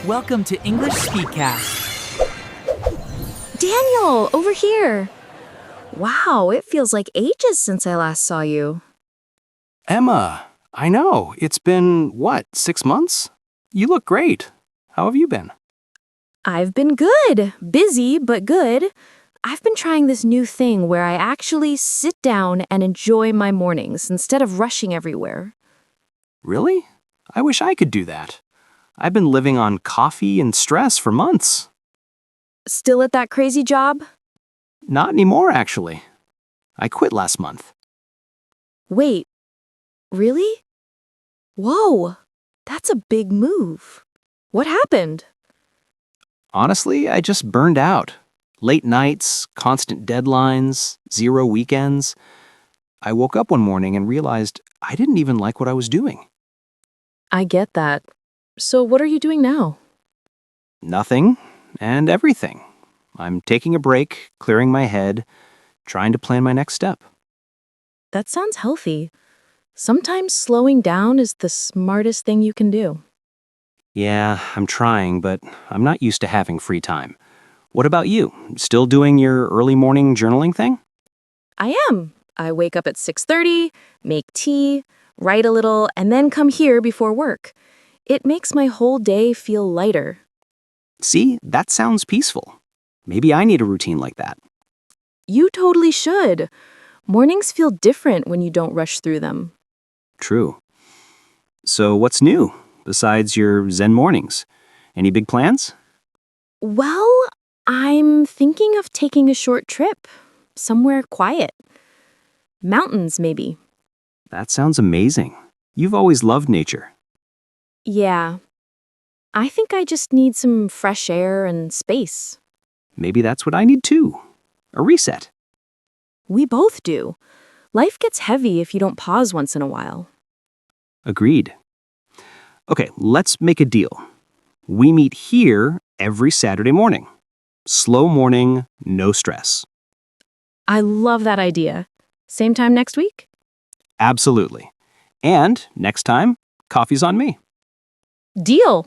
Welcome to EnglishSpeakCast. Daniel, over here. Wow, it feels like ages since I last saw you. Emma, I know. It's been, 6 months? You look great. How have you been? I've been good. Busy, but good. I've been trying this new thing where I actually sit down and enjoy my mornings instead of rushing everywhere. Really? I wish I could do that. I've been living on coffee and stress for months. Still at that crazy job? Not anymore, actually. I quit last month. Wait, really? Whoa, that's a big move. What happened? Honestly, I just burned out. Late nights, constant deadlines, 0 weekends. I woke up one morning and realized I didn't even like what I was doing. I get that. So what are you doing now? Nothing and everything. I'm taking a break, clearing my head, trying to plan my next step. That sounds healthy. Sometimes slowing down is the smartest thing you can do. Yeah, I'm trying, but I'm not used to having free time. What about you? Still doing your early morning journaling thing? I am. I wake up at 6:30, make tea, write a little, and then come here before work. It makes my whole day feel lighter. See, that sounds peaceful. Maybe I need a routine like that. You totally should. Mornings feel different when you don't rush through them. True. So what's new besides your Zen mornings? Any big plans? Well, I'm thinking of taking a short trip, somewhere quiet. Mountains, maybe. That sounds amazing. You've always loved nature. Yeah. I think I just need some fresh air and space. Maybe that's what I need too. A reset. We both do. Life gets heavy if you don't pause once in a while. Agreed. Okay, let's make a deal. We meet here every Saturday morning. Slow morning, no stress. I love that idea. Same time next week? Absolutely. And next time, coffee's on me. Deal!